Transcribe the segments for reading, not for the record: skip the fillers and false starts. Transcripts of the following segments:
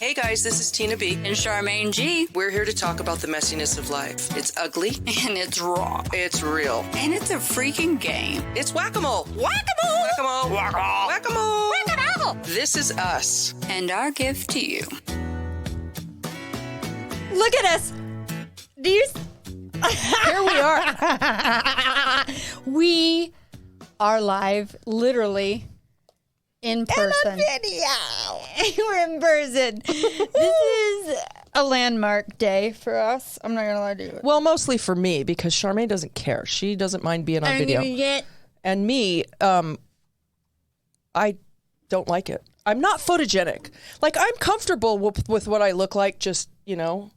Hey guys, this is Tina B. And Charmaine G. We're here to talk about the messiness of life. It's ugly. And it's raw. It's real. And it's a freaking game. It's whack-a-mole. Whack-a-mole! Whack-a-mole. Whack-a-mole! Whack-a-mole. Whack-a-mole! This is us. And our gift to you. Look at us. Do you... Here we are. We are live, literally, in person. And on video. We're in person. This is a landmark day for us. I'm not going to lie to you. Well, mostly for me, because Charmaine doesn't care. She doesn't mind being on video. And me, I don't like it. I'm not photogenic. Like, I'm comfortable with what I look like, just, you know.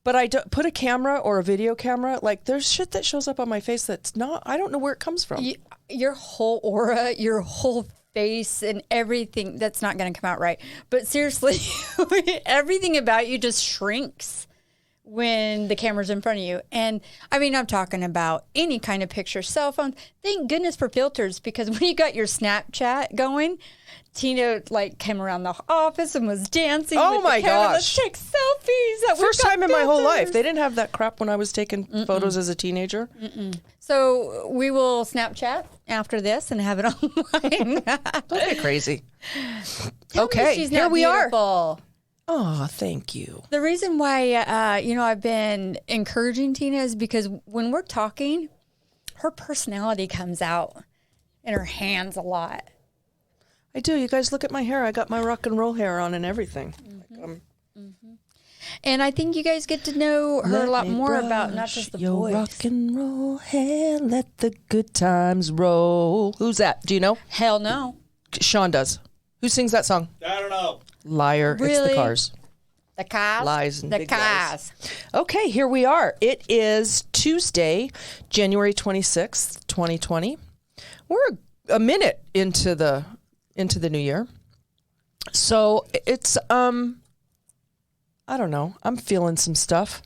But I don't put a camera or a video camera. Like, there's shit that shows up on my face that's not, I don't know where it comes from. Your whole aura, your whole face and everything, that's not going to come out right. But seriously, everything about you just shrinks when the camera's in front of you. And I mean, I'm talking about any kind of picture, cell phone. Thank goodness for filters, because when you got your Snapchat going, Tina came around the office and was dancing. Oh with my the camera. gosh. Let's take selfies. First time in my whole life. They didn't have that crap when I was taking photos as a teenager. So we will Snapchat after this and have it online. Don't get crazy. Tell me she's here not we beautiful. are. Oh, thank you. The reason why, I've been encouraging Tina is because when we're talking, her personality comes out in her hands a lot. I do. You guys look at my hair. I got my rock and roll hair on and everything. And I think you guys get to know her a lot more about not just the your voice. rock and roll hair, let the good times roll. Who's that? Do you know? Hell no. Sean does. Who sings that song? I don't know. Liar. It's Really? the Cars. The Cars? Lies and the big Cars. Okay, here we are. It is Tuesday, January 26th, 2020. We're a minute into the new year. So it's I don't know. I'm feeling some stuff.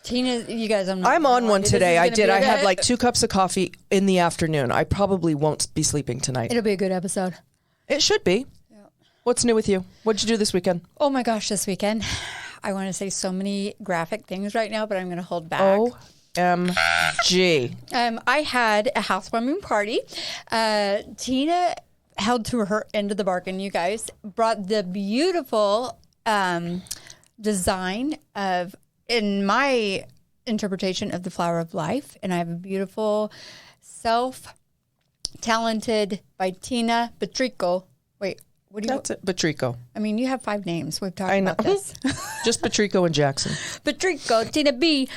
Tina, you guys, I'm on one This today. is I gonna did. be a I had good- like 2 cups of coffee in the afternoon. I probably won't be sleeping tonight. It'll be a good episode. It should be. Yeah. What's new with you? What'd you do this weekend? Oh my gosh, this weekend. I want to say so many graphic things right now, but I'm going to hold back. OMG. I had a housewarming party. Tina held to her end of the bargain, you guys. Brought the beautiful design of, in my interpretation of the flower of life. And I have a beautiful talented by Tina Patrico. Wait, what do you... That's it. Patrico. I mean, you have 5 names. We've talked I know. about this. Just Patrico and Jackson. Patrico, Tina B.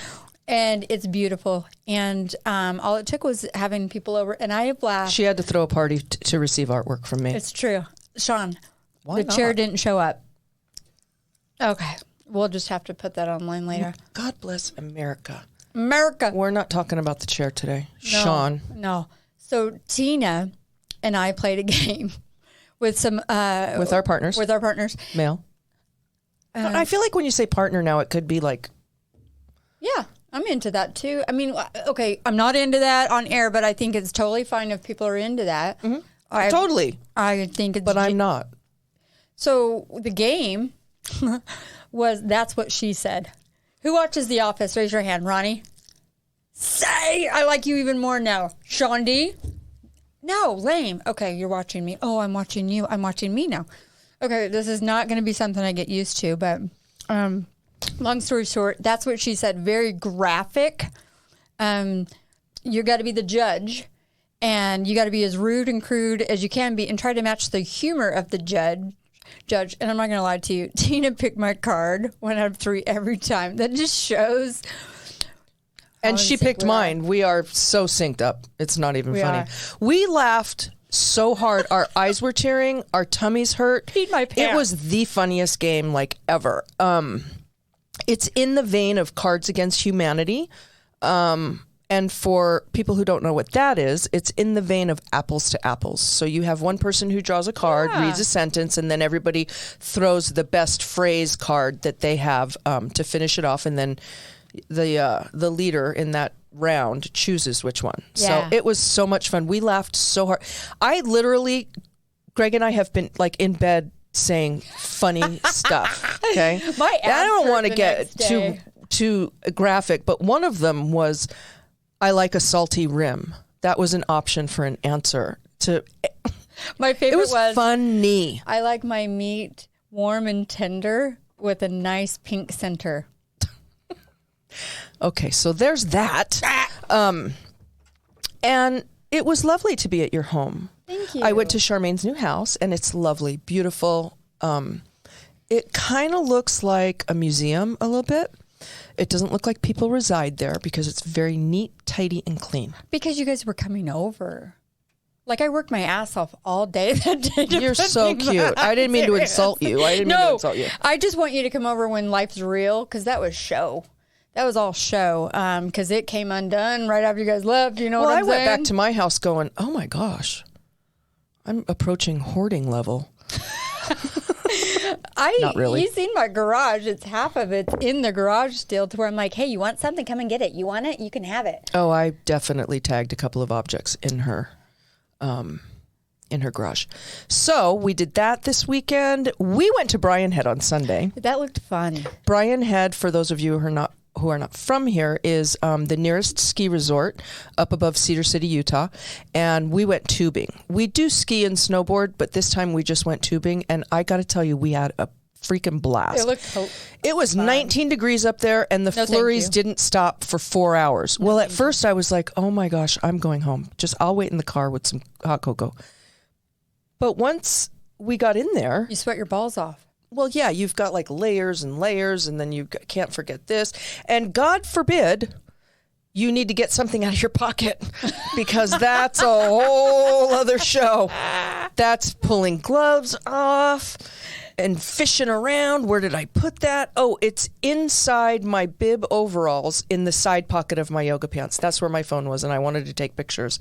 And it's beautiful. And all it took was having people over. And I have laughed. She had to throw a party to receive artwork from me. It's true. Sean, Why the chair not? didn't show up. Okay. We'll just have to put that online later. God bless America. America. We're not talking about the chair today. No, Sean. No. So Tina and I played a game with some... With our partners. With our partners. Male. I feel like when you say partner now, it could be like... Yeah. I'm into that too. I mean, okay, I'm not into that on air, but I think it's totally fine if people are into that. Mm-hmm. Totally. I think it's... But I'm not. So the game was, that's what she said. Who watches The Office? Raise your hand. Ronnie? Say, I like you even more now. Sean D? No, lame. Okay, you're watching me. Oh, I'm watching you. I'm watching me now. Okay, this is not going to be something I get used to, but long story short, that's what she said. Very graphic. You got to be the judge, and you got to be as rude and crude as you can be and try to match the humor of the judge. And I'm not going to lie to you, Tina picked my card 1 out of 3 every time. That just shows. And she picked mine. We are so synced up. It's not even funny. We laughed so hard. Our eyes were tearing. Our tummies hurt. Peed my pants. It was the funniest game ever. It's in the vein of Cards Against Humanity. And for people who don't know what that is, it's in the vein of apples to apples. So you have one person who draws a card, reads a sentence, and then everybody throws the best phrase card that they have to finish it off. And then the leader in that round chooses which one. Yeah. So it was so much fun. We laughed so hard. I literally, Greg and I have been in bed saying funny stuff. Okay, My I don't abs want to hurt the get next day. too graphic, but one of them was, "I like a salty rim." That was an option for an answer. My favorite It was funny. I like my meat warm and tender with a nice pink center. Okay, so there's that. And it was lovely to be at your home. Thank you. I went to Charmaine's new house, and it's lovely, beautiful. It kind of looks like a museum a little bit. It doesn't look like people reside there because it's very neat, tidy, and clean. Because you guys were coming over. Like, I worked my ass off all day that day. You're so cute. I didn't mean to insult you. I just want you to come over when life's real, because that was show. That was all show, because it came undone right after you guys left. You know what I'm saying? I went back to my house going, oh my gosh, I'm approaching hoarding level. Not really. You've seen my garage. It's half of it's in the garage still, to where I'm like, hey, you want something? Come and get it. You want it? You can have it. Oh, I definitely tagged a couple of objects in her garage. So we did that this weekend. We went to Brian Head on Sunday. That looked fun. Brian Head, for those of you who are not from here, is the nearest ski resort up above Cedar City, Utah. And we went tubing. We do ski and snowboard, but this time we just went tubing. And I got to tell you, we had a freaking blast. It was fun. 19 degrees up there, and the flurries didn't stop for 4 hours. Well, at first I was like, oh my gosh, I'm going home. I'll wait in the car with some hot cocoa. But once we got in there, you sweat your balls off. Well, yeah, you've got like layers and layers, and then you can't forget this. And God forbid you need to get something out of your pocket, because that's a whole other show. That's pulling gloves off and fishing around. Where did I put that? Oh, it's inside my bib overalls in the side pocket of my yoga pants. That's where my phone was, and I wanted to take pictures.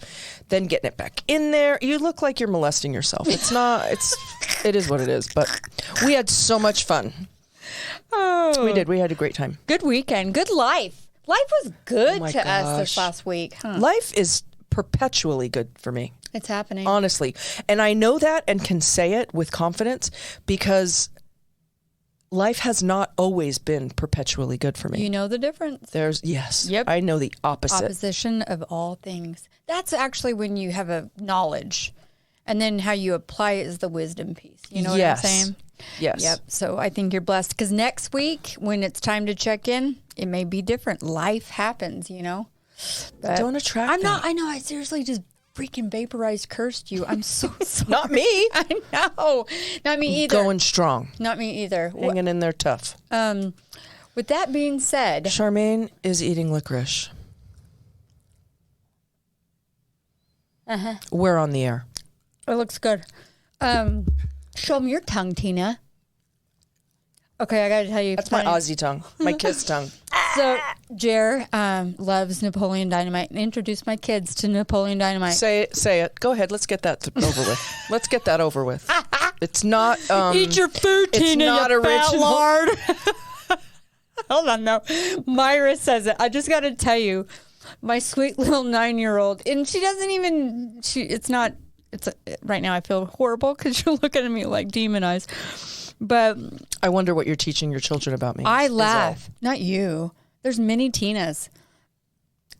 Then getting it back in there. You look like you're molesting yourself. It is what it is. But we had so much fun. Oh, we did. We had a great time. Good weekend. Good life. Life was good Oh to us this last week. Huh? Life is perpetually good for me. It's happening. Honestly. And I know that and can say it with confidence, because life has not always been perpetually good for me. You know the difference. Yes. Yep. I know the opposite. Opposition of all things. That's actually when you have a knowledge, and then how you apply it is the wisdom piece. You know what I'm saying? Yes. Yep. So I think you're blessed, because next week when it's time to check in, it may be different. Life happens, you know. But don't attract that. I know. I seriously just freaking vaporized cursed you. I'm so sorry. Not me. I know. Not me either. Going strong. Not me either. Hanging in there tough. With that being said, Charmaine is eating licorice. We're on the air. it looks good. Show me your tongue, Tina. Okay, I got to tell you. That's my Aussie tongue, my kiss tongue. So, Jer loves Napoleon Dynamite, and introduced my kids to Napoleon Dynamite. Say it. Go ahead. Let's get that over with. Let's get that over with. It's not. Eat your food, Tina. It's not you original. Fat lard. Hold on, no. Myra says it. I just got to tell you, my sweet little 9-year-old, and she doesn't even. Right now I feel horrible because you're looking at me like demon eyes. But I wonder what you're teaching your children about me. I laugh. Not you. There's many Tinas.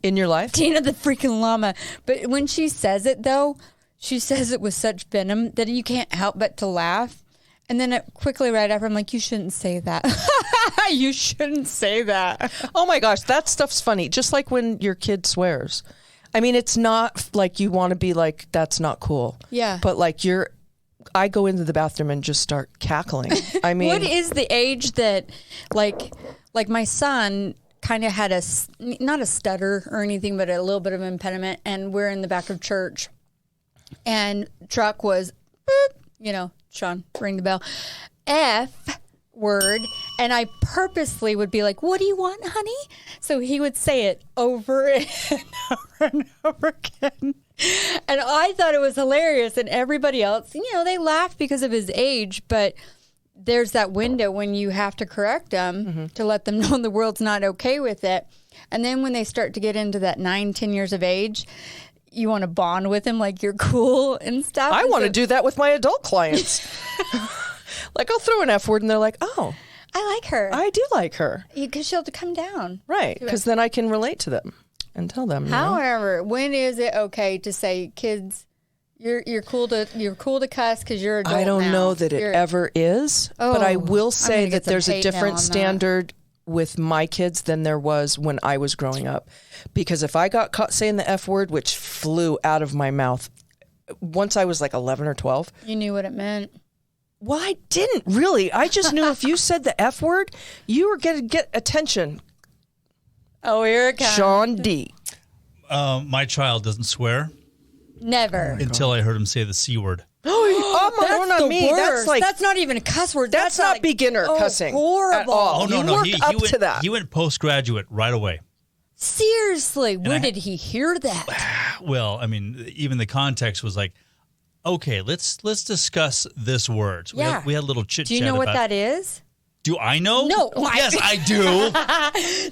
In your life? Tina the freaking llama. But when she says it, though, she says it with such venom that you can't help but to laugh. And then quickly right after, I'm like, you shouldn't say that. You shouldn't say that. Oh my gosh, that stuff's funny. Just like when your kid swears. I mean, it's not like you want to be like, that's not cool. Yeah. But like I go into the bathroom and just start cackling. I mean, what is the age that, like my son kind of had not a stutter or anything, but a little bit of impediment, and we're in the back of church, and truck was, boop, Sean, ring the bell, F word, and I purposely would be like, what do you want, honey? So he would say it over and over and over again. And I thought it was hilarious, and everybody else, they laughed because of his age, but there's that window when you have to correct them to let them know the world's not okay with it. And then when they start to get into that 9-10 years of age, you want to bond with them like you're cool and stuff. I want to do that with my adult clients. Like I'll throw an F word and they're like, oh, I like her. I do like her. Because she'll come down. Right. Because then I can relate to them and tell them. However, when is it okay to say, kids, you're cool to cuss because you're adult I don't now. know that it ever is, but I will say gonna get that some there's a hate now on different that. standard with my kids than there was when I was growing up. Because if I got caught saying the F word, which flew out of my mouth once I was like 11 or 12. You knew what it meant. Well, I didn't really. I just knew if you said the F word, you were going to get attention. Oh, here it comes. Sean D. My child doesn't swear Never. until I heard him say the C word. Oh, my That's God, the me. worst. That's like That's not even a cuss word. that's not like, beginner cussing horrible. at all. Oh, no, You no. work up He went, to that. He went postgraduate right away. Seriously, where did he hear that? Well, I mean, even the context was like, okay, let's discuss this word. So Yeah. we had a little chit chat. Do you know what about, that is? Do I know? No. Yes, I do.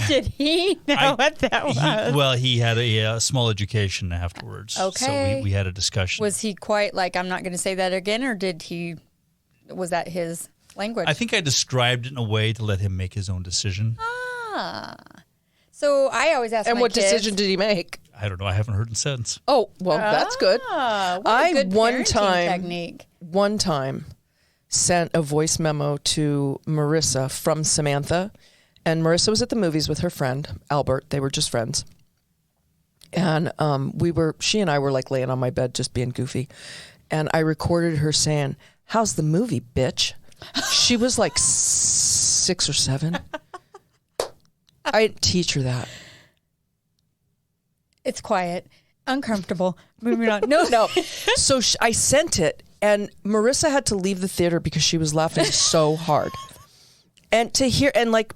Did he know what that was? He had a small education afterwards. Okay. So we had a discussion. Was he quite like, I'm not going to say that again, or was that his language? I think I described it in a way to let him make his own decision. So I always ask And my what kids, decision did he make? I don't know. I haven't heard him since. Oh, well, that's good. What a I good one parenting technique. time sent a voice memo to Marissa from Samantha, and Marissa was at the movies with her friend Albert. They were just friends, and she and I were like laying on my bed just being goofy, and I recorded her saying, "How's the movie, bitch?" She was like 6 or 7. I didn't teach her that. It's quiet, uncomfortable. Moving on. No. So I sent it, and Marissa had to leave the theater because she was laughing so hard. And to hear, and like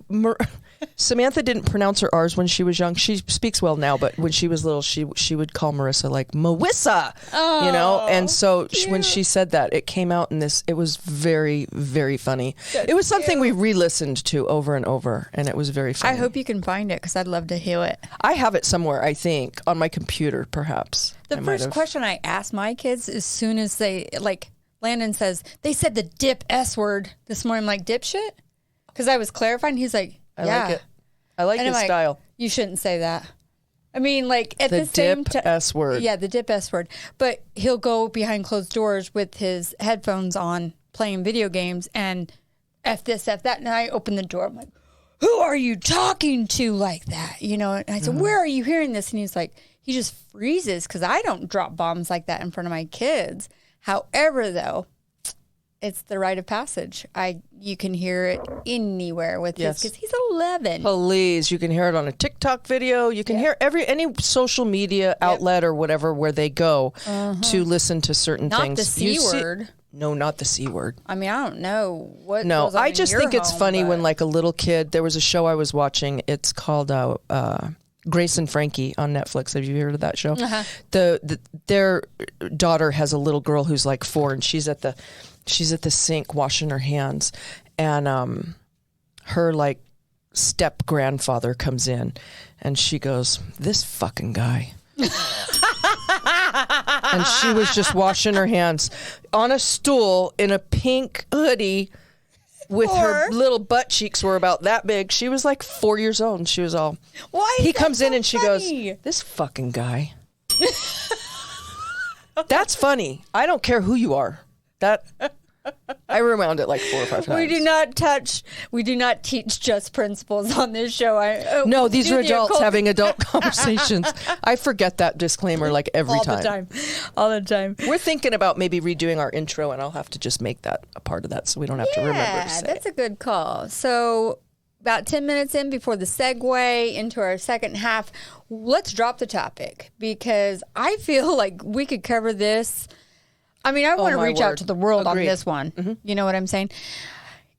Samantha didn't pronounce her R's when she was young. She speaks well now, but when she was little, she would call Marissa like Mawissa, And so when she said that, it came out in this. It was very, very funny. It was something we re-listened to over and over, and it was very funny. I hope you can find it because I'd love to hear it. I have it somewhere. I think on my computer, perhaps. The first question I ask my kids as soon as they Landon says they said the dip S word this morning. I'm like, dipshit, because I was clarifying. He's like, I yeah. like it. I like And his I'm like, style. You shouldn't say that. I mean, like at The the same dip time, S word. Yeah, the dip S word. But he'll go behind closed doors with his headphones on, playing video games, and F this, F that. And I open the door. I'm like, who are you talking to like that? And I said, where are you hearing this? And he's like, he just freezes because I don't drop bombs like that in front of my kids. However, though, it's the rite of passage. You can hear it anywhere with his kids. He's 11. Please, you can hear it on a TikTok video. You can hear any social media outlet or whatever where they go to listen to certain Not things. the C word. No, not the C word. I mean, I don't know what. No, goes on I in just your think it's home, funny but- when like a little kid. There was a show I was watching. It's called Grace and Frankie on Netflix. Have you heard of that show? Their daughter has a little girl who's like 4, and she's at the sink washing her hands, and her like step grandfather comes in, and she goes, "This fucking guy." And she was just washing her hands on a stool in a pink hoodie with her little butt cheeks were about that big. She was like 4 years old, and she was all. Why? Is He that comes in so and she funny? goes, "This fucking guy." That's funny. I don't care who you are. That I rewound it like 4 or 5 times. We do not teach just principles on this show. No, these do are the adults occult having adult conversations. I forget that disclaimer like every all the time. All the time. We're thinking about maybe redoing our intro, and I'll have to just make that a part of that so we don't have to remember to say That's it. a good call. So about 10 minutes in before the segue into our second half, let's drop the topic because I feel like we could cover this. I mean, I want to my reach out word. to the world Agreed. on this one. You know what I'm saying?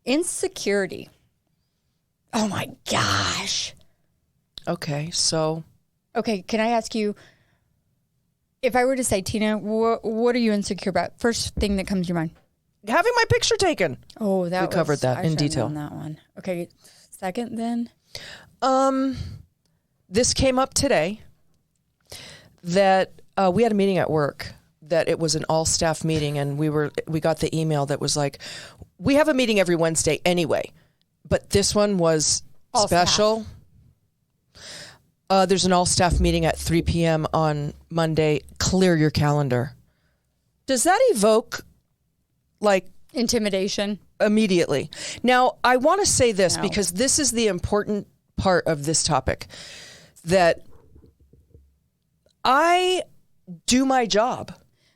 Insecurity. Oh my gosh. Okay, so Okay, can I ask you, if I were to say, Tina, what are you insecure about? First thing that comes to your mind. having my picture taken. Oh, that We covered that I in should've detail. known that one. Okay, second then. This came up today that we had a meeting at work that it was an all staff meeting, and we got the email that was like, we have a meeting every Wednesday anyway, but this one was All special. There's an all staff meeting at 3 p.m. on Monday. Clear your calendar. Does that evoke like Intimidation. immediately? Now, I want to say this No. because this is the important part of this topic, that I do my job.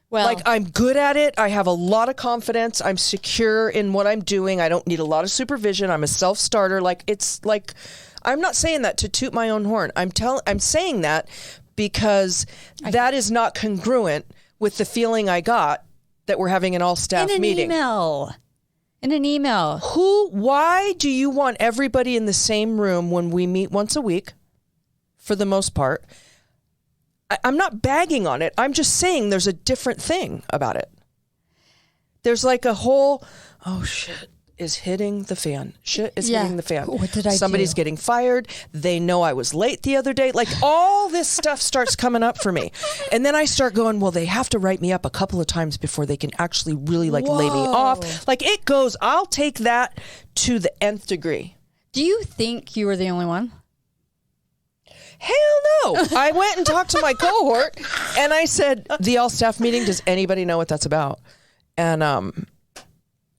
Well, Like, I'm good at it. I have a lot of confidence. I'm secure in what I'm doing. I don't need a lot of supervision. I'm a self-starter. Like, it's like, I'm not saying that to toot my own horn. I'm saying that because that is not congruent with the feeling I got that we're having an all-staff meeting. In an email. Why do you want everybody in the same room when we meet once a week, for the most part? I'm not bagging on it. I'm just saying there's a different thing about it. There's like a whole, oh, shit is hitting the fan. Shit is hitting the fan. What did I Somebody's do? getting fired. They know I was late the other day. Like, all this stuff starts coming up for me. And then I start going, well, they have to write me up a couple of times before they can actually really like lay me off. Like, it goes, I'll take that to the nth degree. Do you think you were the only one? Hell no. I went and talked to my cohort and I said, the all staff meeting, does anybody know what that's about?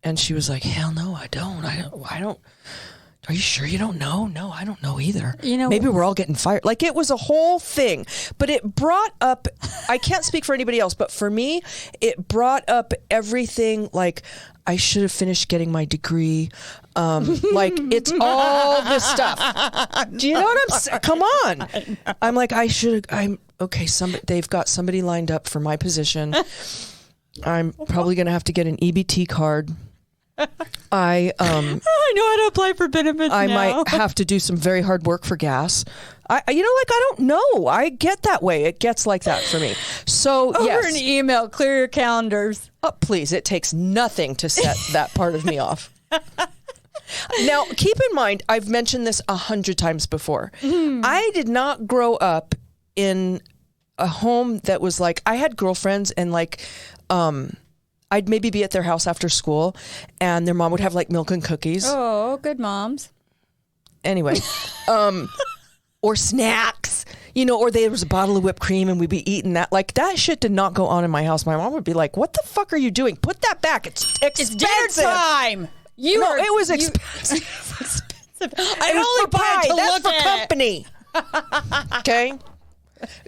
And she was like, hell no, I don't. Are you sure you don't know? No, I don't know either. You know, maybe we're all getting fired. Like, it was a whole thing, but it brought up, I can't speak for anybody else, but for me, it brought up everything. Like, I should have finished getting my degree. Like, it's all this stuff. Do you know what I'm saying? Come on. I'm like, okay. They've got somebody lined up for my position. I'm probably going to have to get an EBT card. I know how to apply for benefits I might have to do some very hard work for gas. I don't know. I get that way. It gets like that for me. So, Over an email, clear your calendars. Oh, please. It takes nothing to set that part of me off. Now, keep in mind, I've mentioned this 100 times before. I did not grow up in a home that was like, I had girlfriends and like, I'd maybe be at their house after school and their mom would have like milk and cookies. Oh, good moms. Anyway, or snacks, or there was a bottle of whipped cream and we'd be eating that. Like, that shit did not go on in my house. My mom would be like, what the fuck are you doing? Put that back. It's expensive. It's dinner time. It was expensive. I only buy it to That's look for at company. Okay.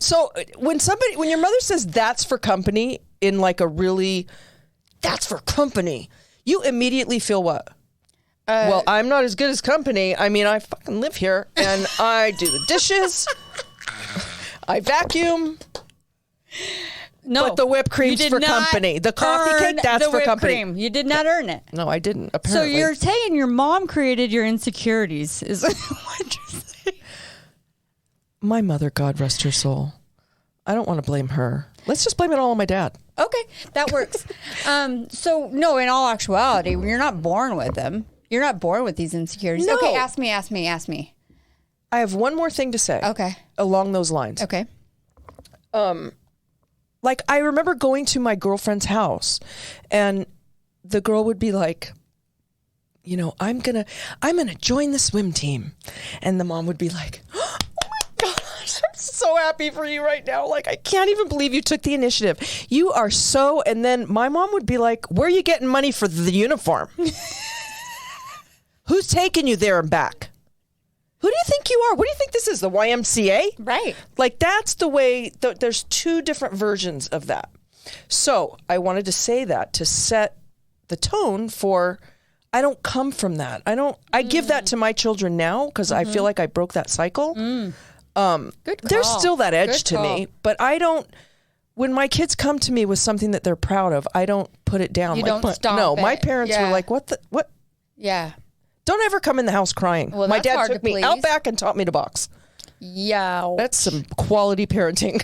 So when your mother says that's for company in like a really, that's for company, you immediately feel what? Well, I'm not as good as company. I mean, I fucking live here and I do the dishes. I vacuum. No, but the whipped cream's for company. The coffee cake, that's for company. Cream. You did not earn it. No, I didn't, So apparently. you're saying your mom created your insecurities is what you're saying. My mother, God rest her soul. I don't want to blame her. Let's just blame it all on my dad. Okay, that works. So no, in all actuality, you're not born with them. You're not born with these insecurities. No. Okay, ask me. I have one more thing to say. Okay. Along those lines. Okay. Like, I remember going to my girlfriend's house and the girl would be like, I'm gonna join the swim team. And the mom would be like, oh my gosh, I'm so happy for you right now. Like, I can't even believe you took the initiative. You are so, and then my mom would be like, where are you getting money for the uniform? Who's taking you there and back? Who do you think you are? What do you think this is, the YMCA? Right. Like, that's the way, there's two different versions of that. So I wanted to say that to set the tone for, I don't come from that. I give that to my children now because I feel like I broke that cycle. Good call. There's still that edge Good to call. me, but I don't, when my kids come to me with something that they're proud of, I don't put it down. You like, don't stomp No, my it. parents Yeah. were like, what? Yeah. Don't ever come in the house crying. Well, my that's dad hard took to me out please. back and taught me to box. Yeah. That's some quality parenting.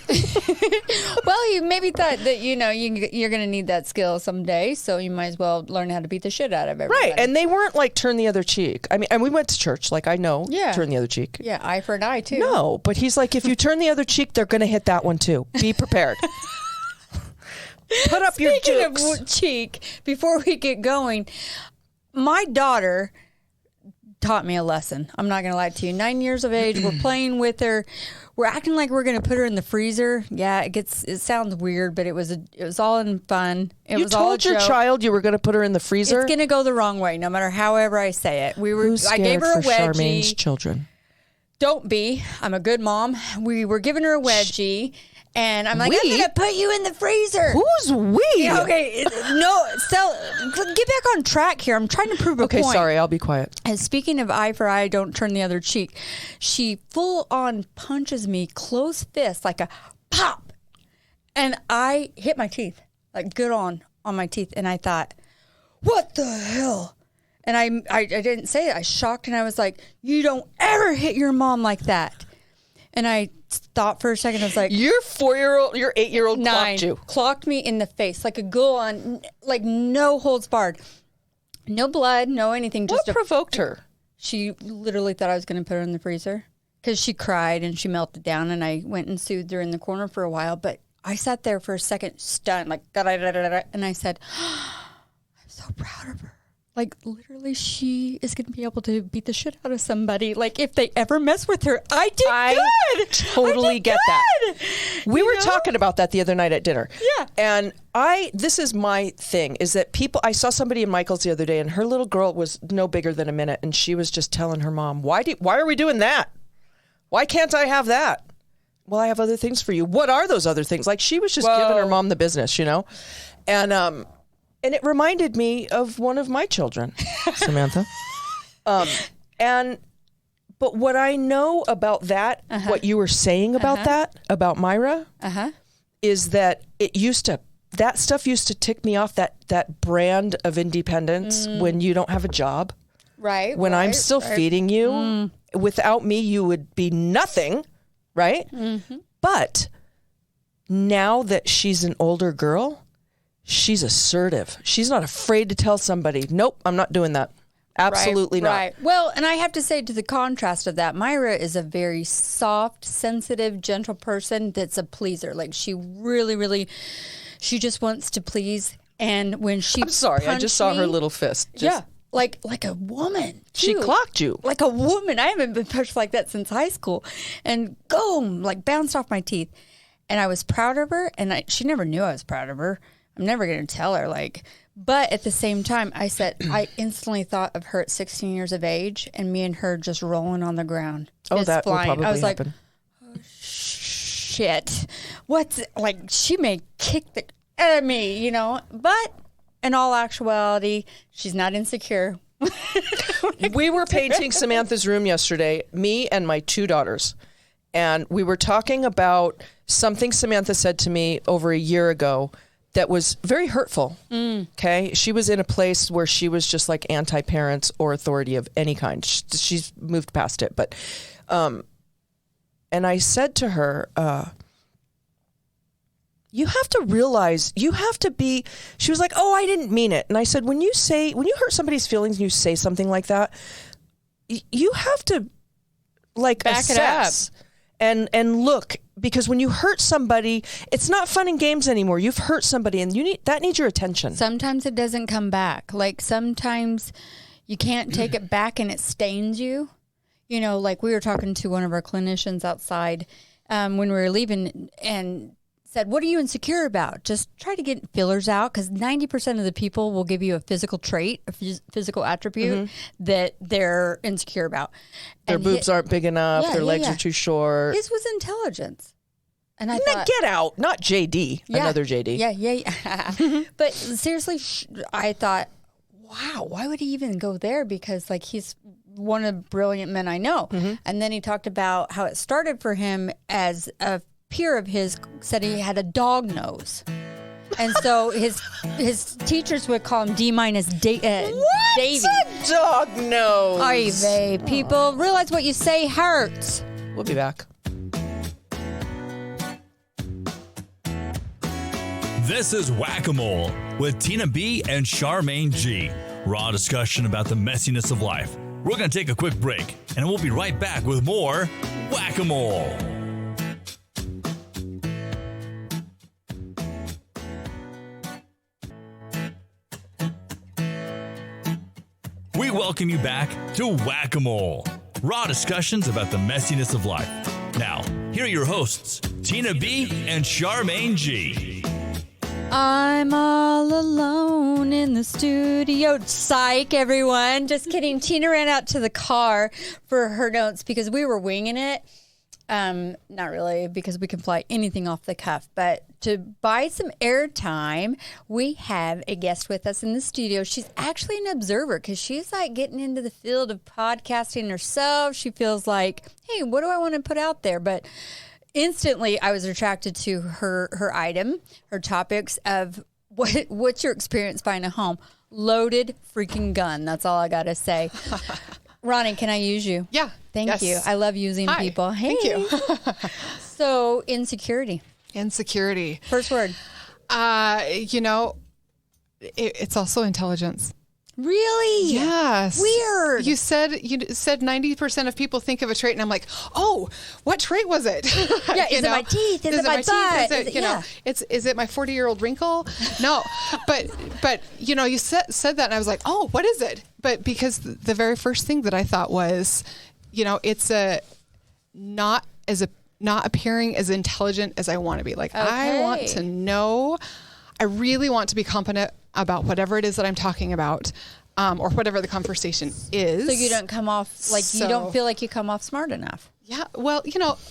Well, you maybe thought that, you're going to need that skill someday, so you might as well learn how to beat the shit out of everybody. Right. And they weren't like, turn the other cheek. I mean, and we went to church. Like, I know, Yeah. turn the other cheek. Yeah, eye for an eye, too. No, but he's like, if you turn the other cheek, they're going to hit that one too. Be prepared. Put up your Speaking jukes. of cheek, before we get going, my daughter taught me a lesson. I'm not going to lie to you. 9 years of age, we're playing with her. We're acting like we're going to put her in the freezer. Yeah, it sounds weird, but it was all in fun. It You was all a told your joke. child you were going to put her in the freezer? It's going to go the wrong way, no matter however I say it. Who's I gave scared her a for Charmaine's wedgie. children? Don't be. I'm a good mom. We were giving her a wedgie, and I'm like, I'm We? going to put you in the freezer. Who's we? Yeah, okay, no, get back on track here. I'm trying to prove a Okay, point. sorry, I'll be quiet. And speaking of eye for eye, don't turn the other cheek. She full on punches me, close fist, like a pop. And I hit my teeth, like good on my teeth. And I thought, what the hell? And I didn't say it. I shocked and I was like, you don't ever hit your mom like that. And I thought for a second, I was like, Your 8-year-old clocked you. clocked me in the face like a go on, like no holds barred. No blood, no anything. What Just provoked her? she literally thought I was going to put her in the freezer because she cried and she melted down. And I went and soothed her in the corner for a while. But I sat there for a second, stunned, like, da-da-da-da-da, and I said, I'm so proud of her. Like, literally, she is going to be able to beat the shit out of somebody. Like, if they ever mess with her, I did good. Totally I did get good. that. We were talking about that the other night at dinner. Yeah. And this is my thing, is that I saw somebody in Michael's the other day, and her little girl was no bigger than a minute, and she was just telling her mom, why are we doing that? Why can't I have that? Well, I have other things for you. What are those other things? Like, she was just giving her mom the business, you know? And it reminded me of one of my children, Samantha. But what I know about that, what you were saying about that, about Myra, is that that stuff used to tick me off, that brand of independence when you don't have a job. Right. When I'm still feeding you. Without me, you would be nothing, right? Mm-hmm. But now that she's an older girl, she's assertive. She's not afraid to tell somebody, nope, I'm not doing that. Absolutely not. Right. Well, and I have to say, to the contrast of that, Myra is a very soft, sensitive, gentle person that's a pleaser. Like, she really, really, she just wants to please. And when she I'm sorry, I just saw her little fist. Yeah. Like a woman. She too. clocked you. Like a woman. I haven't been pushed like that since high school. And boom, like bounced off my teeth. And I was proud of her. And she never knew I was proud of her. I'm never going to tell her, but at the same time, I instantly thought of her at 16 years of age and me and her just rolling on the ground. Oh, that will probably I was happen. like, oh, shit. She may kick the out of me, you know, but in all actuality, she's not insecure. We were painting Samantha's room yesterday, me and my 2 daughters. And we were talking about something Samantha said to me over a year ago that was very hurtful. Okay. She was in a place where she was just like anti-parents or authority of any kind. She's moved past it. But, and I said to her, you have to realize, you have to be, she was like, oh, I didn't mean it. And I said, when you hurt somebody's feelings and you say something like that, you have to like back assess it up. And look, because when you hurt somebody, it's not fun and games anymore. You've hurt somebody and that needs your attention. Sometimes it doesn't come back. Like sometimes you can't take it back and it stains you. You know, like we were talking to one of our clinicians outside when we were leaving and said, what are you insecure about? Just try to get fillers out because 90% of the people will give you a physical trait, a physical attribute that they're insecure about. Their And boobs aren't big enough. Their legs are too short. His was intelligence. And I Now, thought, get out. Not JD. Yeah. Another JD. Yeah. But seriously, I thought, wow, why would he even go there? Because like he's one of the brilliant men I know. And then he talked about how it started for him as a peer of his said he had a dog nose. And so his teachers would call him D- Davy. What's a dog nose? Oy vey, people, realize what you say hurts. We'll be back. This is Whack-A-Mole with Tina B and Charmaine G. Raw discussion about the messiness of life. We're going to take a quick break, and we'll be right back with more Whack-A-Mole. We welcome you back to Whack-A-Mole, raw discussions about the messiness of life. Now, here are your hosts, Tina B and Charmaine G. I'm all alone in the studio. Psych, everyone. Just kidding. Tina ran out to the car for her notes because we were winging it. Not really, because we can fly anything off the cuff. But to buy some airtime, we have a guest with us in the studio. She's actually an observer because she's like getting into the field of podcasting herself. She feels like, hey, what do I want to put out there? But instantly, I was attracted to her item, her topics of what's your experience buying a home? Loaded freaking gun. That's all I got to say. Ronnie, can I use you? Yeah. Thank you. I love using people. Hey. Thank you. So, insecurity. Insecurity. First word. It's also intelligence. Really? Yes. Weird. You said 90% of people think of a trait, and I'm like, oh, what trait was it? Yeah. Is it my teeth? Is it my butt? Is it my 40-year-old wrinkle? No. But you said that, and I was like, oh, what is it? But because the very first thing that I thought was, it's not appearing as intelligent as I want to be. Like, I want to know. I really want to be competent about whatever it is that I'm talking about, or whatever the conversation is. So you don't come off you don't feel like you come off smart enough. Yeah. Well,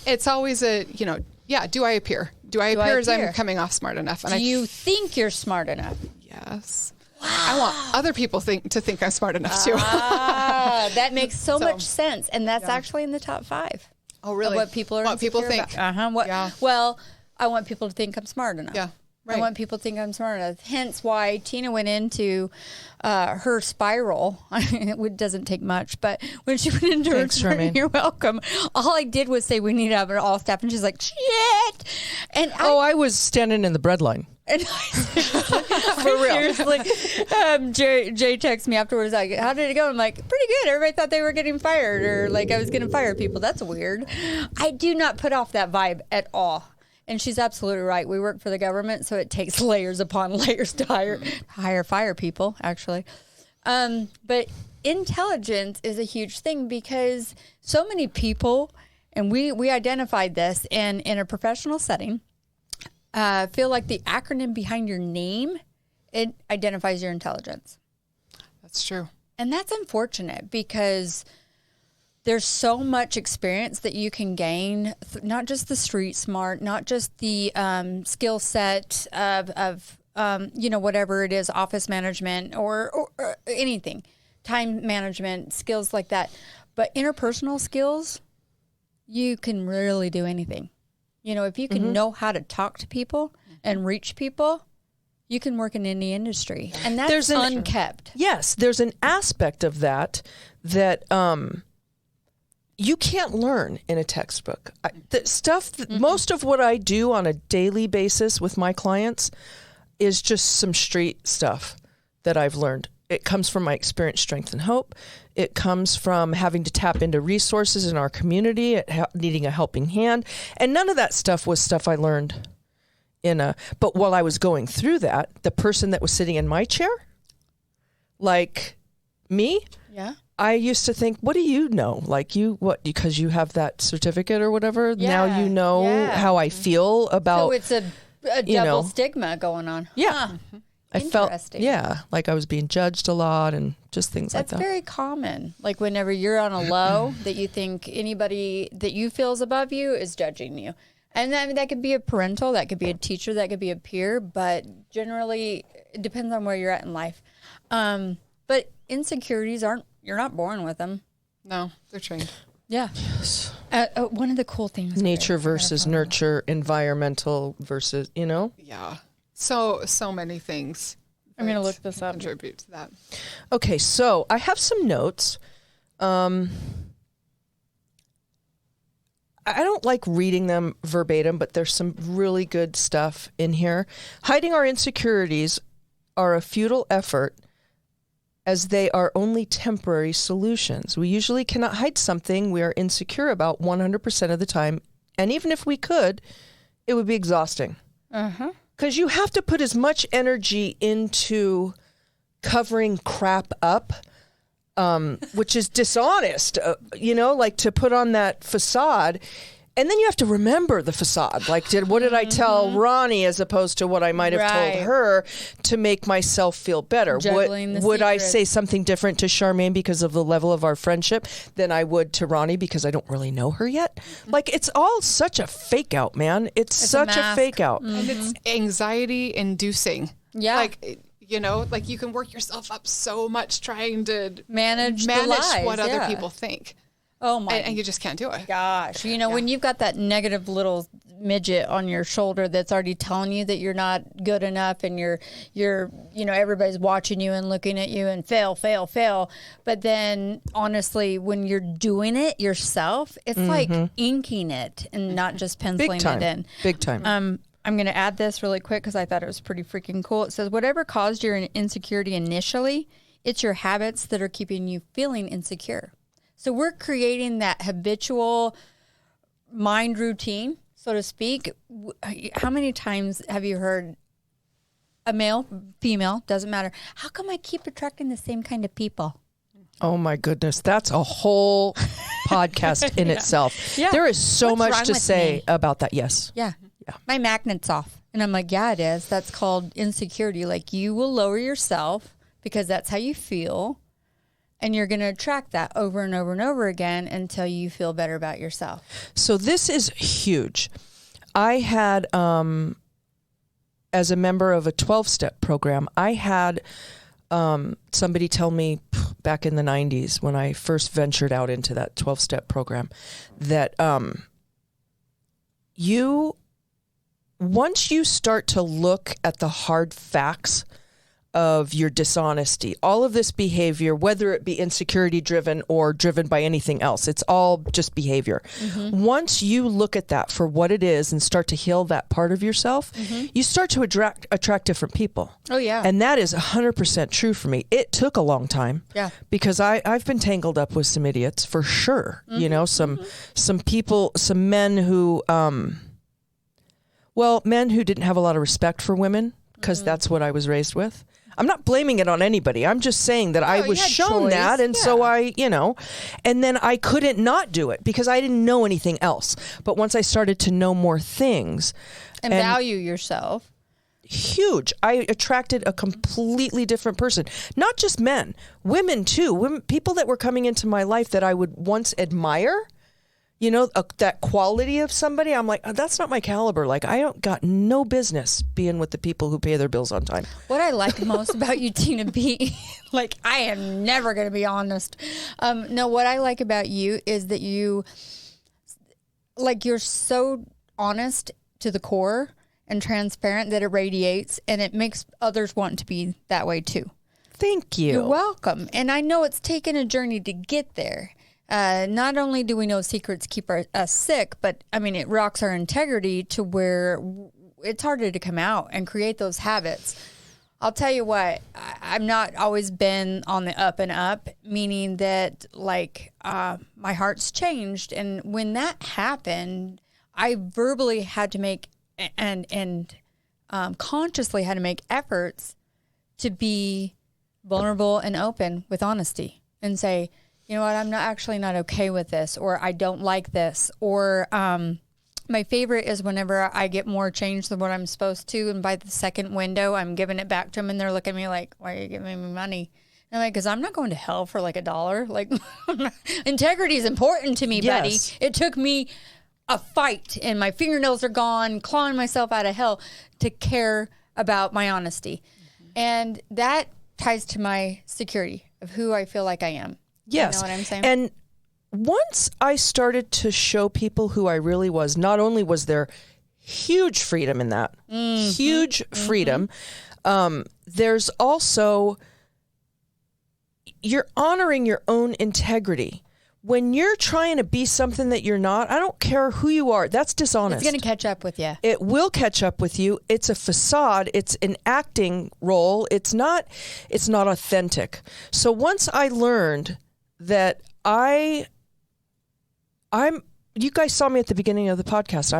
it's always do I appear? Do I appear as I'm coming off smart enough? And do you think you're smart enough? Yes. Wow. I want other people to think I'm smart enough too. That makes so much sense. And that's actually in the top 5. Oh, really? What people are What people think. Yeah. Well, I want people to think I'm smart enough. Yeah. Right. I want people to think I'm smart enough. Hence why Tina went into her spiral. It doesn't take much, but when she went into her spiral, you're welcome. All I did was say we need to have it all staff, and she's like, shit. And I was standing in the bread line. And for real. Seriously, Jay texts me afterwards like, how did it go? I'm like, pretty good. Everybody thought they were getting fired, or like I was going to fire people. That's weird. I do not put off that vibe at all. And she's absolutely right. We work for the government, so it takes layers upon layers to fire people, actually. But intelligence is a huge thing because so many people, and we identified this in a professional setting, feel like the acronym behind your name, it identifies your intelligence. That's true. And that's unfortunate because there's so much experience that you can gain, not just the street smart, not just the skill set of whatever it is, office management or anything, time management, skills like that. But interpersonal skills, you can really do anything. If you can know how to talk to people and reach people, you can work in any industry. And that's unkept. Yes, there's an aspect of that you can't learn in a textbook. Most of what I do on a daily basis with my clients is just some street stuff that I've learned. It comes from my experience, strength, and hope. It comes from having to tap into resources in our community, needing a helping hand. And none of that stuff was stuff I learned but while I was going through that, the person that was sitting in my chair, like me, yeah, I used to think, what do you know? Like because you have that certificate or whatever, now you know how I feel about. So it's a double stigma going on. Yeah. Huh. I felt, like I was being judged a lot and just things like that. That's very common. Like whenever you're on a low that you think anybody that you feel is above you is judging you. And that could be a parental, that could be a teacher, that could be a peer, but generally it depends on where you're at in life. But insecurities you're not born with them. No, they're trained. Yeah. Yes. One of the cool things. Nature versus nurture, environmental versus, Yeah. So many things. I'm going to look this up. Contribute to that. Okay, so I have some notes. I don't like reading them verbatim, but there's some really good stuff in here. Hiding our insecurities are a futile effort as they are only temporary solutions. We usually cannot hide something we are insecure about 100% of the time. And even if we could, it would be exhausting. Because you have to put as much energy into covering crap up which is dishonest, like to put on that facade. And then you have to remember the facade. Like, what did I tell Ronnie as opposed to what I might have told her to make myself feel better? Would I say something different to Charmaine because of the level of our friendship than I would to Ronnie because I don't really know her yet? Like, it's all such a fake out, man. It's such a fake out. And it's anxiety inducing. Yeah. Like, like you can work yourself up so much trying to manage the lies, what other people think. Oh my! And you just can't do it. Gosh, when you've got that negative little midget on your shoulder that's already telling you that you're not good enough, and you're everybody's watching you and looking at you and fail. But then, honestly, when you're doing it yourself, it's like inking it and not just penciling it in. Big time. I'm going to add this really quick because I thought it was pretty freaking cool. It says, whatever caused your insecurity initially, it's your habits that are keeping you feeling insecure. So we're creating that habitual mind routine, so to speak. How many times have you heard a male, female, doesn't matter, how come I keep attracting the same kind of people? Oh my goodness. That's a whole podcast in itself. Yeah. There is so What's much wrong to with say me? about that. Yes. Yeah. My magnet's off. And I'm like, yeah, it is. That's called insecurity. Like, you will lower yourself because that's how you feel. And you're going to attract that over and over and over again until you feel better about yourself. So this is huge. I had, as a member of a 12-step program, I had somebody tell me back in the 90s when I first ventured out into that 12-step program that once you start to look at the hard facts of your dishonesty, all of this behavior, whether it be insecurity driven or driven by anything else, it's all just behavior. Once you look at that for what it is and start to heal that part of yourself, you start to attract different people. Oh, yeah. And that is 100% true for me. It took a long time. Yeah. Because I've been tangled up with some idiots for sure. Some people, some men who, men who didn't have a lot of respect for women because that's what I was raised with. I'm not blaming it on anybody. I'm just saying that I was shown that. And so and then I couldn't not do it because I didn't know anything else. But once I started to know more things and value yourself. Huge. I attracted a completely different person. Not just men, women too. People that were coming into my life that I would once admire. That quality of somebody, I'm like, that's not my caliber. Like, I don't got no business being with the people who pay their bills on time. What I like most about you, Tina B, like, I am never going to be honest. No, what I like about you is that you're so honest to the core and transparent that it radiates, and it makes others want to be that way too. Thank you. You're welcome. And I know it's taken a journey to get there. Not only do we know secrets keep us sick, but I mean, it rocks our integrity to where it's harder to come out and create those habits. I'll tell you what, I've not always been on the up and up, meaning that my heart's changed. And when that happened, I verbally had to make and consciously had to make efforts to be vulnerable and open with honesty and say, you know what, I'm not okay with this, or I don't like this, or my favorite is whenever I get more change than what I'm supposed to, and by the second window, I'm giving it back to them, and they're looking at me like, why are you giving me money? And I'm like, because I'm not going to hell for like $1. Like, integrity is important to me, buddy. It took me a fight, and my fingernails are gone, clawing myself out of hell to care about my honesty. And that ties to my security of who I feel like I am. Yes. You know what I'm saying? And once I started to show people who I really was, not only was there huge freedom in that, huge freedom, there's also, you're honoring your own integrity. When you're trying to be something that you're not, I don't care who you are. That's dishonest. It's going to catch up with you. It will catch up with you. It's a facade. It's an acting role. It's not authentic. So once I learned that you guys saw me at the beginning of the podcast.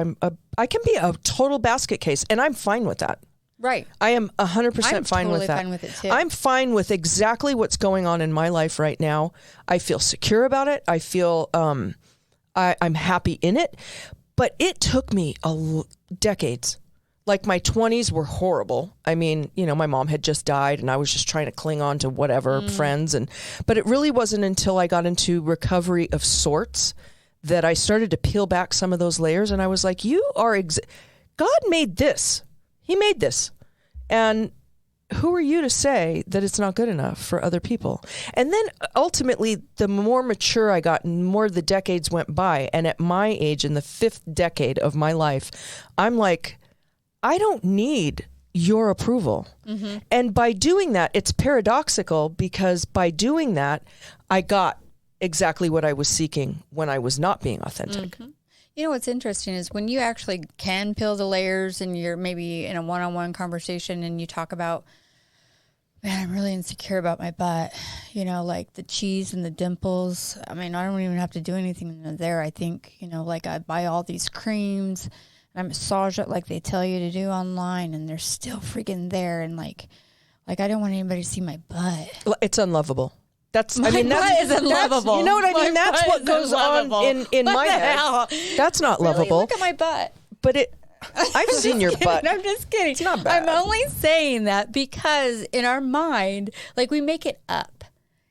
I can be a total basket case, and I'm fine with that. Right. I am 100% I'm fine totally with that. fine with it, too. I'm fine with exactly what's going on in my life right now. I feel secure about it. I feel I'm happy in it. But it took me decades. Like my 20s were horrible. I mean, my mom had just died and I was just trying to cling on to whatever friends. But it really wasn't until I got into recovery of sorts that I started to peel back some of those layers. And I was like, God made this. He made this. And who are you to say that it's not good enough for other people? And then ultimately, the more mature I got and more the decades went by, and at my age, in the 5th decade of my life, I'm like, I don't need your approval. Mm-hmm. And by doing that, it's paradoxical because by doing that, I got exactly what I was seeking when I was not being authentic. Mm-hmm. You know, what's interesting is when you actually can peel the layers and you're maybe in a one-on-one conversation and you talk about, man, I'm really insecure about my butt, like the cheese and the dimples. I mean, I don't even have to do anything there. I think, like I buy all these creams and I massage it like they tell you to do online and they're still freaking there. And like I don't want anybody to see my butt. It's unlovable. That's butt is unlovable. You know what I mean? That's what goes on in my head. Hell? That's not Really? lovable. Look at my butt. But I've seen your butt. I'm just kidding. It's not bad. I'm only saying that because in our mind, like we make it up.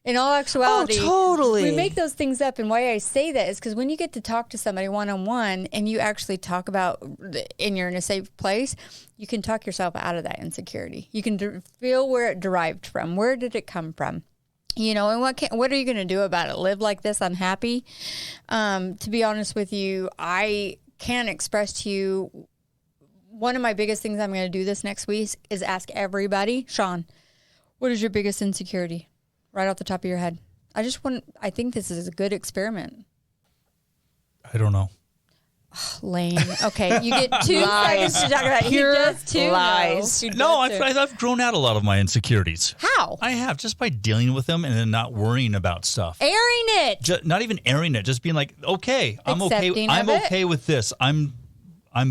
In all actuality, totally. We make those things up. And why I say that is because when you get to talk to somebody one-on-one and you actually talk about, and you're in a safe place, you can talk yourself out of that insecurity. You can feel where it derived from. Where did it come from? And what are you going to do about it? Live like this unhappy? To be honest with you, I can express to you one of my biggest things I'm going to do this next week is ask everybody, Sean, what is your biggest insecurity? Right off the top of your head. I think this is a good experiment. I don't know. Lame. Okay, you get 2 seconds to talk about it. Pure You just two lies. No, I've grown out a lot of my insecurities. How? I have, just by dealing with them and then not worrying about stuff. Airing it. Not even airing it, just being like, okay, I'm okay. Accepting I'm of it. okay with this. I'm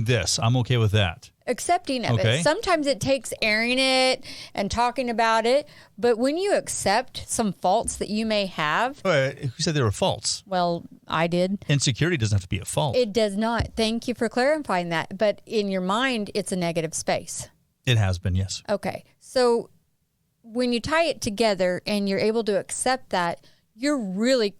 this. I'm okay with that. Accepting of Okay. it. Sometimes it takes airing it and talking about it, but when you accept some faults that you may have, Who said they were faults? well, I did. Insecurity doesn't have to be a fault. It does not. Thank you for clarifying that. But in your mind, it's a negative space. It has been, yes. Okay. So when you tie it together and you're able to accept that, you're really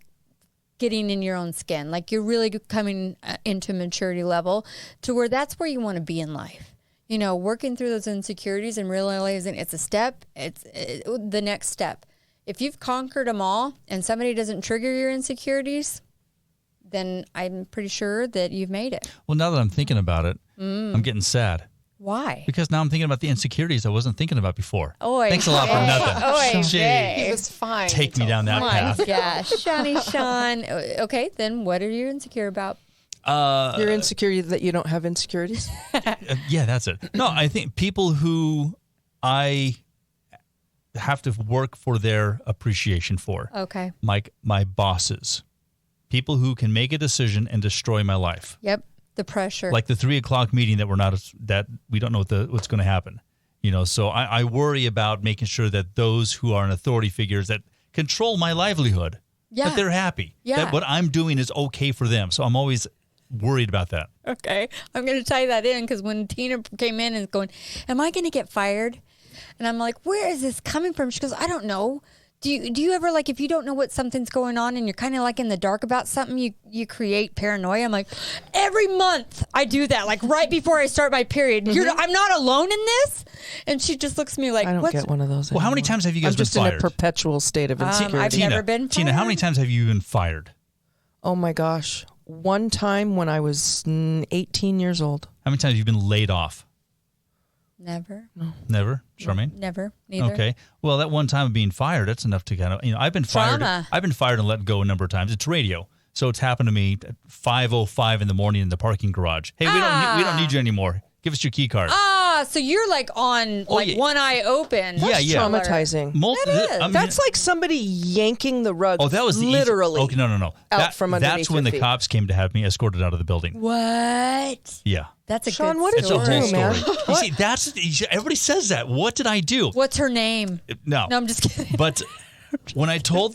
getting in your own skin. Like you're really coming into maturity level to where that's where you want to be in life. Working through those insecurities and realizing it's a step, it's the next step. If you've conquered them all and somebody doesn't trigger your insecurities, then I'm pretty sure that you've made it. Well, now that I'm thinking about it, I'm getting sad. Why? Because now I'm thinking about the insecurities I wasn't thinking about before. Oy Thanks a lot for vey. nothing. Oy Gee, vey. He was fine. take me down that My path. gosh, Sean. Okay, then what are you insecure about? You're insecure that you don't have insecurities? Yeah, that's it. No, I think people who I have to work for their appreciation for. Okay. My bosses. People who can make a decision and destroy my life. Yep. The pressure. Like the 3:00 meeting that we don't know what's going to happen. So I worry about making sure that those who are in authority figures that control my livelihood, Yeah. that they're happy. Yeah. That what I'm doing is okay for them. So I'm always worried about that. Okay. I'm going to tie that in because when Tina came in and going, am I going to get fired? And I'm like, where is this coming from? She goes, I don't know. Do you ever, like, if you don't know what something's going on and you're kind of like in the dark about something, you create paranoia? I'm like, every month I do that, like right before I start my period. Mm-hmm. I'm not alone in this? And she just looks at me like, I don't get one of those Well, how many anymore. times have you guys I'm been just fired? in a perpetual state of insecurity. I've never been Tina, how fired. many times have you been fired? Oh my gosh. One time when I was 18 years old. How many times have you been laid off? Never. Never, Charmaine? Never. Neither. Okay. Well, that one time of being fired, that's enough to kind of, I've been fired. Trauma. I've been fired and let go a number of times. It's radio. So it's happened to me at 5:05 in the morning in the parking garage. Hey, we don't need you anymore. Give us your key card. Oh, So you're like on yeah. one eye open. Yeah, yeah. Traumatizing. That's like somebody yanking the rug. Oh, that was the literally. Okay, no. Out from underneath That's when your the feet. cops came to have me escorted out of the building. What? Yeah. That's a Sean, good what did It's a you whole do, story. man? You see, everybody says that. What did I do? What's her name? No. No, I'm just kidding. But when I told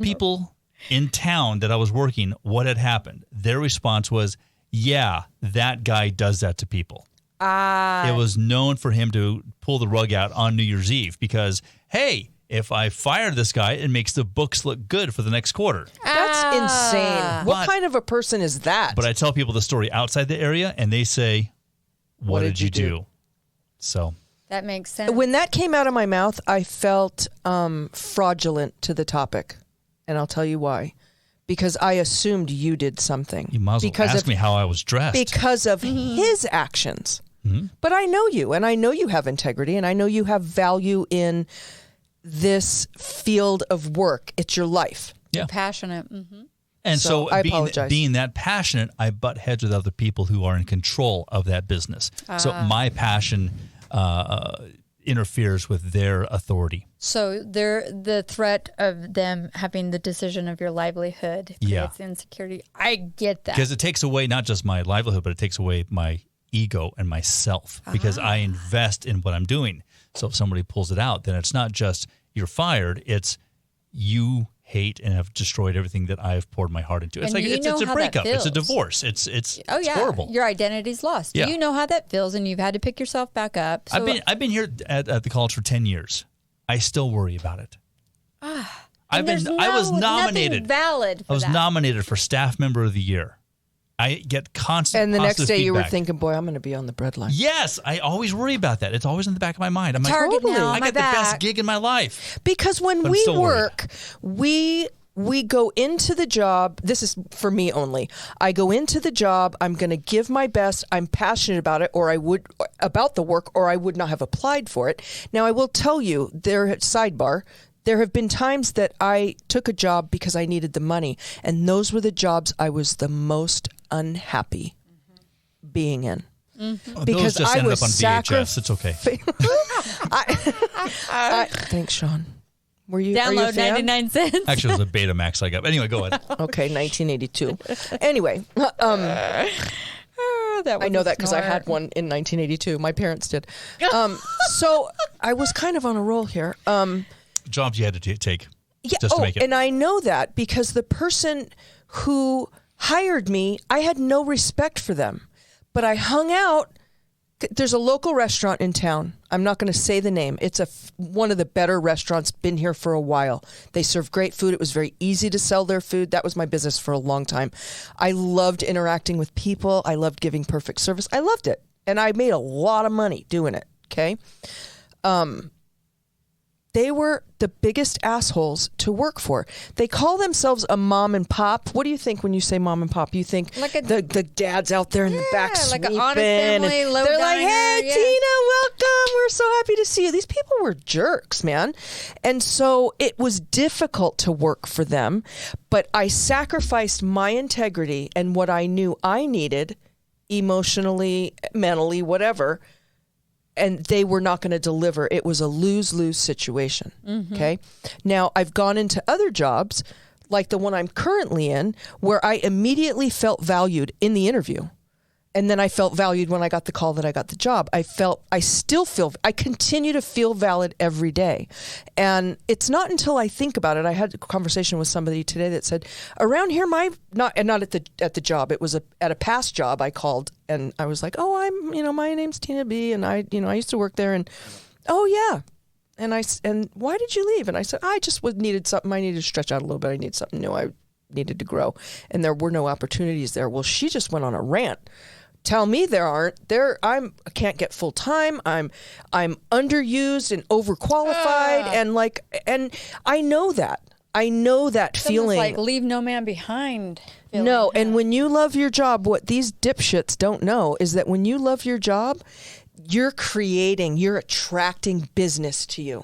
people in town that I was working what had happened, their response was, "Yeah, that guy does that to people." It was known for him to pull the rug out on New Year's Eve because, hey, if I fire this guy, it makes the books look good for the next quarter. That's insane. What But- kind of a person is that? But I tell people the story outside the area, and they say, "What did you do?" So That makes sense. when that came out of my mouth, I felt fraudulent to the topic. And I'll tell you why. Because I assumed you did something. you might as well because ask of, me how I was dressed. Because of his actions. But I know you, and I know you have integrity, and I know you have value in this field of work. It's your life. Yeah. Passionate. Mm-hmm. And So so, I being, apologize. being that passionate, I butt heads with other people who are in control of that business. So my passion interferes with their authority. So the threat of them having the decision of your livelihood Yeah. creates insecurity. I get that. Because it takes away not just my livelihood, but it takes away my ego and myself because I invest in what I'm doing. So if somebody pulls it out, then it's not just you're fired, it's you hate and have destroyed everything that I've poured my heart into. It's And like you it's know a how that breakup. It's a feels. divorce. It's Oh yeah, horrible. your identity's lost. Yeah. You know how that feels, and you've had to pick yourself back up. So I've been here at the college for 10 years. I still worry about it. I was nothing nominated. valid. For I was that. nominated for Staff Member of the Year. I get constant And the next positive day you were feedback. thinking, boy, I'm going to be on the breadline. Yes, I always worry about that. It's always in the back of my mind. I'm Target like, now on I my got the best back. gig in my life. Because when But I'm we still worried. work, we go into the job. This is for me only. I go into the job. I'm going to give my best. I'm passionate about it, or I would about the work, or I would not have applied for it. Now, I will tell you, sidebar. There have been times that I took a job because I needed the money, and those were the jobs I was the most unhappy being in. Because Those just I ended was up on VHS. It's okay. Thanks, Sean. Are you a Download fan? 99 cents. Actually, it was a Betamax I got. Anyway, go ahead. Okay, 1982. Anyway, That I know that because I had one in 1982. My parents did. So I was kind of on a roll here. Jobs you had to take Yeah. just to Oh, make it. and I know that because the person who hired me, I had no respect for them, but I hung out. There's a local restaurant in town. I'm not going to say the name. It's one of the better restaurants, been here for a while. They serve great food. It was very easy to sell their food. That was my business for a long time. I loved interacting with people. I loved giving perfect service. I loved it. And I made a lot of money doing it. Okay. They were the biggest assholes to work for. They call themselves a mom and pop. What do you think when you say mom and pop? You think Like a- the dad's out there in the back Yeah, like an sweeping. honest and family, low they're like, diner, hey, yeah. Tina, welcome. We're so happy to see you. These people were jerks, man. And so it was difficult to work for them. But I sacrificed my integrity and what I knew I needed emotionally, mentally, whatever, and they were not going to deliver. It was a lose-lose situation. Okay. Now I've gone into other jobs like the one I'm currently in where I immediately felt valued in the interview. And then I felt valued when I got the call that I got the job. I continue to feel valid every day. And it's not until I think about it. I had a conversation with somebody today that said, around here, not at the job. It was at a past job I called and I was like, oh, my name's Tina B. And I used to work there and, oh yeah. And why did you leave? And I said, I just needed something. I needed to stretch out a little bit. I needed something new. I needed to grow. And there were no opportunities there. Well, she just went on a rant. Tell me there aren't. I can't get full time. I'm underused and overqualified and I know that. I know that It's feeling. almost like leave no man behind. feeling. No, and when you love your job, what these dipshits don't know is that when you love your job, you're attracting business to you.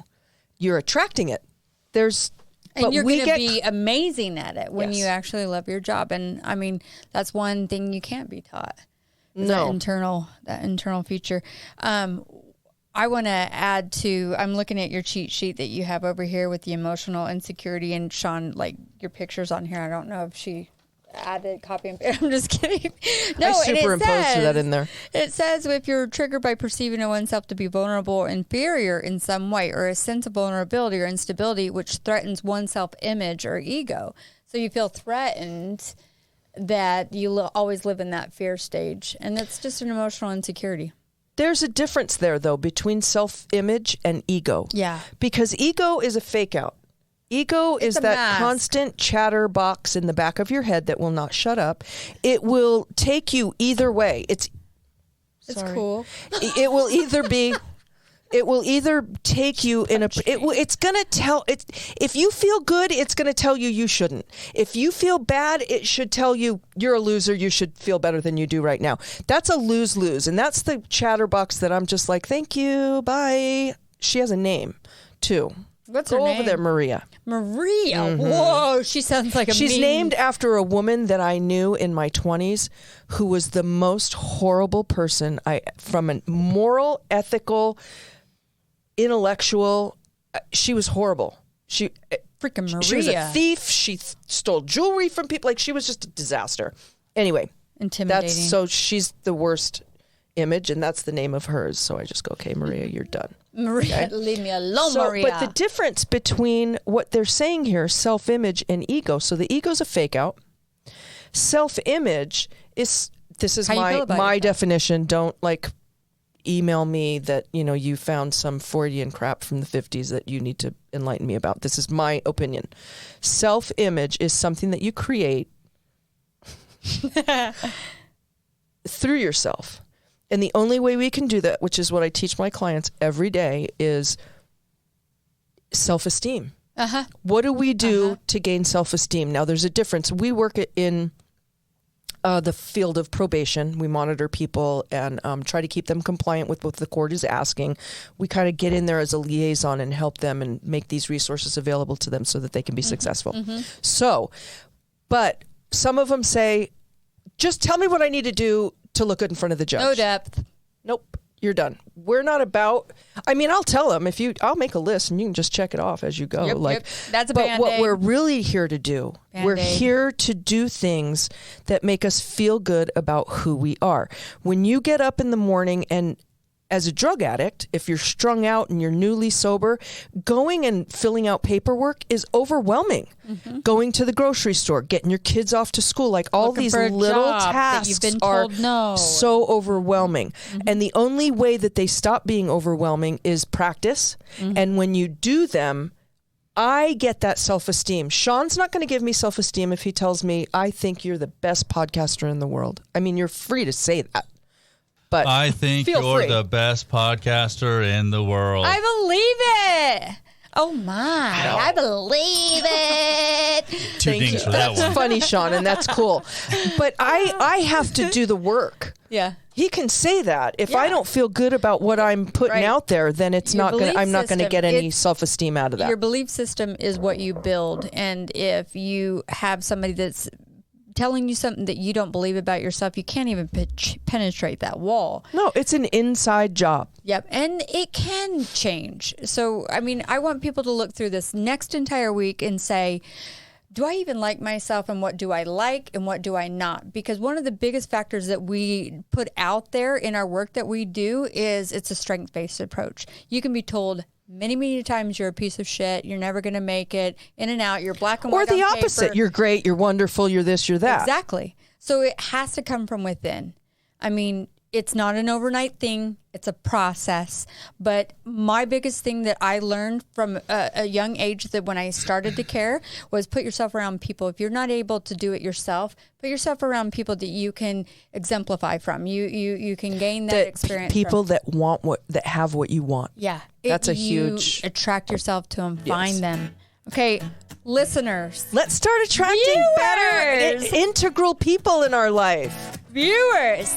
You're attracting it. And you're we going to get be amazing at it when Yes. you actually love your job. And I mean, that's one thing you can't be taught. No. That internal feature. I want to add to, I'm looking at your cheat sheet that you have over here with the emotional insecurity, and Sean, like your pictures on here. I don't know if she added copy and I'm just kidding. No, I superimposed that in there. It says if you're triggered by perceiving oneself to be vulnerable or inferior in some way, or a sense of vulnerability or instability which threatens one's self-image or ego. So you feel threatened, that you always live in that fear stage. And that's just an emotional insecurity. There's a difference there, though, between self-image and ego. Yeah. Because ego is a fake out. Ego is a that mask. constant chatter box in the back of your head that will not shut up. It will take you either way. It's cool. It will either take you in a. It's gonna tell it. If you feel good, it's gonna tell you shouldn't. If you feel bad, it should tell you you're a loser. You should feel better than you do right now. That's a lose-lose, and that's the chatterbox that I'm just like, thank you, bye. She has a name, too. What's her Go name? over there, Maria. Maria. Mm-hmm. Whoa, she sounds like a She's named after a woman that I knew in my 20s who was the most horrible person. From a moral, ethical, intellectual, she was horrible. Freaking Maria. She was a thief. She stole jewelry from people. Like, she was just a disaster. Anyway, intimidating. so she's the worst image, and that's the name of hers. So I just go, okay, Maria, you're done. Maria, leave me alone, Maria. But the difference between what they're saying here, self-image and ego. So the ego's a fake out. Self-image is, this is my definition. Don't email me that, you found some Freudian crap from the 50s that you need to enlighten me about. This is my opinion. Self-image is something that you create through yourself. And the only way we can do that, which is what I teach my clients every day, is self-esteem. Uh-huh. What do we do to gain self-esteem? Now, there's a difference. We work in the field of probation. We monitor people and try to keep them compliant with what the court is asking. We kind of get in there as a liaison and help them and make these resources available to them so that they can be successful. Mm-hmm. So, but some of them say, just tell me what I need to do to look good in front of the judge. No depth. Nope. You're done. We're not about, I'll tell them I'll make a list and you can just check it off as you go. Yep. That's a But Band-Aid. what we're really here to do, we're here to do things that make us feel good about who we are. When you get up in the morning, and as a drug addict, if you're strung out and you're newly sober, going and filling out paperwork is overwhelming. Mm-hmm. Going to the grocery store, getting your kids off to school, all Looking these for a little job that tasks you've been are told no. so overwhelming. Mm-hmm. And the only way that they stop being overwhelming is practice. Mm-hmm. And when you do them, I get that self-esteem. Sean's not going to give me self-esteem if he tells me, I think you're the best podcaster in the world. You're free to say that. But I think you're the best podcaster in the world. I believe it. Oh my! I believe it. Two dings for that one. That's funny, Sean, and that's cool. But I have to do the work. Yeah. He can say that. If I don't feel good about what I'm putting out there, then I'm not going to get any self-esteem out of that. Your belief system is what you build, and if you have somebody that's telling you something that you don't believe about yourself, you can't even penetrate that wall. No, it's an inside job. Yep, and it can change. So, I want people to look through this next entire week and say, do I even like myself, and what do I like and what do I not? Because one of the biggest factors that we put out there in our work that we do is it's a strength-based approach. You can be told many, many times you're a piece of shit, you're never going to make it, in and out, you're black and white. Or the on opposite, paper. You're great, you're wonderful, you're this, you're that. Exactly. So it has to come from within. It's not an overnight thing. It's a process. But my biggest thing that I learned from a young age, that when I started to care, was put yourself around people. If you're not able to do it yourself, put yourself around people that you can exemplify from. You can gain that experience. People that have what you want. Yeah. That's a huge. Attract yourself to them, find them. Okay, listeners. Let's start attracting better, integral people in our life. Viewers.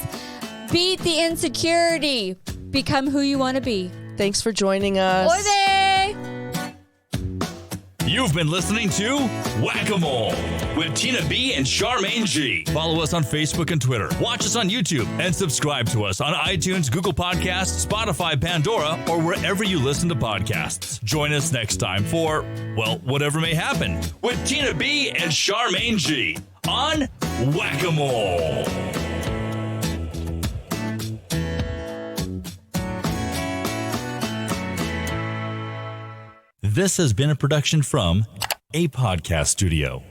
Beat the insecurity. Become who you want to be. Thanks for joining us. Oy vey! You've been listening to Whack-A-Mole with Tina B and Charmaine G. Follow us on Facebook and Twitter. Watch us on YouTube and subscribe to us on iTunes, Google Podcasts, Spotify, Pandora, or wherever you listen to podcasts. Join us next time for, well, whatever may happen with Tina B and Charmaine G on Whack-A-Mole. This has been a production from a podcast studio.